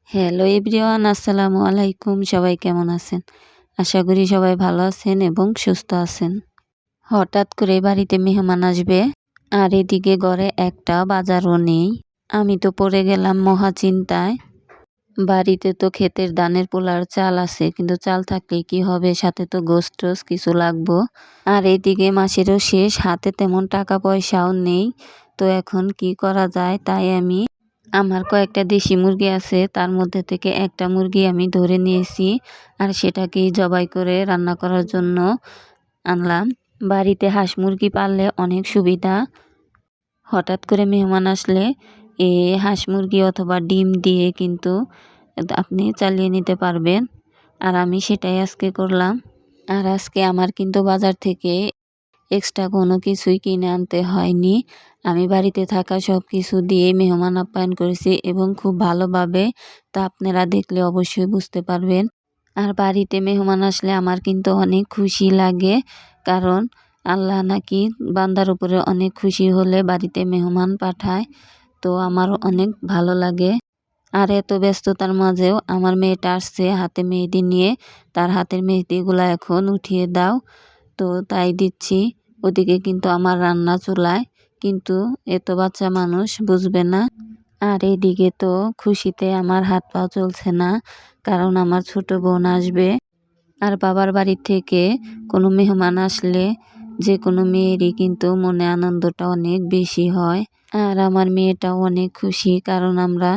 Hello everyone, আসসালামু আলাইকুম। সবাই কেমন আছেন? আশা করি সবাই ভালো আছেন এবং সুস্থ আছেন। হঠাৎ করে বাড়িতে মেহমান আসবে, আর এদিকে ঘরে একটা বাজারও নেই। আমি তো পড়ে গেলাম মহা চিন্তায়। বাড়িতে তো ক্ষেতের ধানের পোলার চাল আছে, কিন্তু চাল থাকলে কি হবে, সাথে তো গোশত টোস্ট কিছু লাগবো। আর এদিকে মাসেরও শেষ, হাতে তেমন টাকা পয়সাও নেই। তো এখন কি করা যায়, তাই আমি আমার কয়েকটা দেশি মুরগি আছে, তার মধ্যে থেকে একটা মুরগি আমি ধরে নিয়েছি, আর সেটাকেই জবাই করে রান্না করার জন্য আনলাম। বাড়িতে হাঁস মুরগি পাললে অনেক সুবিধা। হঠাৎ করে মেহমান আসলে এই হাঁস মুরগি অথবা ডিম দিয়ে কিন্তু আপনি চালিয়ে নিতে পারবেন। আর আমি সেটাই আজকে করলাম। আর আজকে আমার কিন্তু বাজার থেকে এক্সট্রা কোনো কিছুই কিনে আনতে হয়নি। আমি বাড়িতে থাকা সব কিছু দিয়ে মেহমান আপ্যায়ন করেছি এবং খুব ভালোভাবে। তা আপনারা দেখলে অবশ্যই বুঝতে পারবেন। আর বাড়িতে মেহমান আসলে আমার কিন্তু অনেক খুশি লাগে, কারণ আল্লাহ নাকি বান্দার উপরে অনেক খুশি হলে বাড়িতে মেহমান পাঠায়। তো আমারও অনেক ভালো লাগে। আর এত ব্যস্ততার মাঝেও আমার মেয়েটা আসছে হাতে মেহেদি নিয়ে। তার হাতের মেহেদিগুলা এখন উঠিয়ে দাও। তো তাই দিচ্ছি। ওদিকে কিন্তু আমার রান্না চুলায়, কিন্তু এত বাচ্চা মানুষ বুঝবে না। আর এদিকে তো খুশিতে আমার হাত পা চলছে না, কারণ আমার ছোট বোন আসবে। আর বাবার বাড়ি থেকে কোনো মেহমান আসলে যে কোনো মেয়েরই কিন্তু মনে আনন্দটা অনেক বেশি হয়। আর আমার মেয়েটাও অনেক খুশি, কারণ আমরা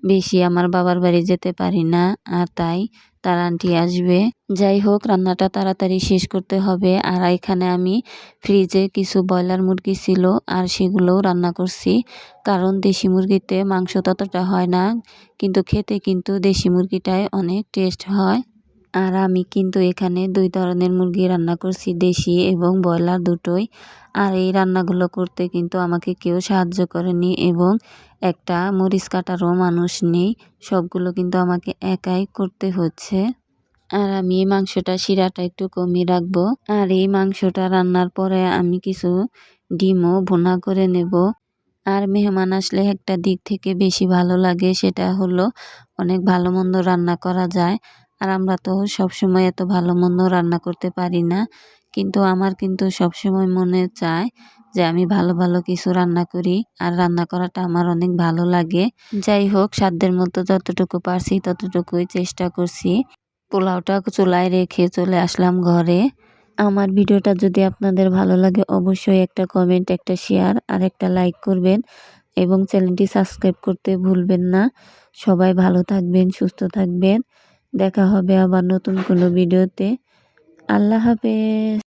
বেশি আমার বাবার বাড়ি যেতে পারি না, আর তাই তার আন্টি আসবে। যাই হোক, রান্নাটা তাড়াতাড়ি শেষ করতে হবে। আর এখানে আমি ফ্রিজে কিছু ব্রয়লার মুরগি ছিল, আর সেগুলোও রান্না করছি, কারণ দেশি মুরগিতে মাংস ততটা হয় না, কিন্তু খেতে কিন্তু দেশি মুরগিটাই অনেক টেস্ট হয়। আর আমি কিন্তু এখানে 2 ধরনের মুরগি রান্না করছি, দেশি এবং ব্রয়লার দুটোই। আর এই রান্নাগুলো করতে কিন্তু আমাকে কেউ সাহায্য করেনি, এবং একটা মরিচ কাটারও মানুষ নেই। সবগুলো কিন্তু আমাকে একাই করতে হচ্ছে। আর আমি এই মাংসটা শিরাটা একটু কমিয়ে রাখবো। আর এই মাংসটা রান্নার পরে আমি কিছু ডিমও ভুনা করে নেব। আর মেহমান আসলে একটা দিক থেকে বেশি ভালো লাগে, সেটা হলো অনেক ভালো মন্দ রান্না করা যায়। আর আমরা তো সবসময় এত ভালো মন্দ রান্না করতে পারি না, কিন্তু আমার কিন্তু সবসময় মনে চায় যে আমি ভালো ভালো কিছু রান্না করি, আর রান্না করাটা আমার অনেক ভালো লাগে। যাই হোক, সাধ্যের মতো যতটুকু পারছি ততটুকুই চেষ্টা করছি। পোলাওটা চুলায় রেখে চলে আসলাম ঘরে। আমার ভিডিওটা যদি আপনাদের ভালো লাগে, অবশ্যই একটা কমেন্ট, একটা শেয়ার আর একটা লাইক করবেন, এবং চ্যানেলটি সাবস্ক্রাইব করতে ভুলবেন না। সবাই ভালো থাকবেন, সুস্থ থাকবেন। দেখা হবে আবার নতুন কোনো ভিডিওতে। আল্লাহ হাফেজ।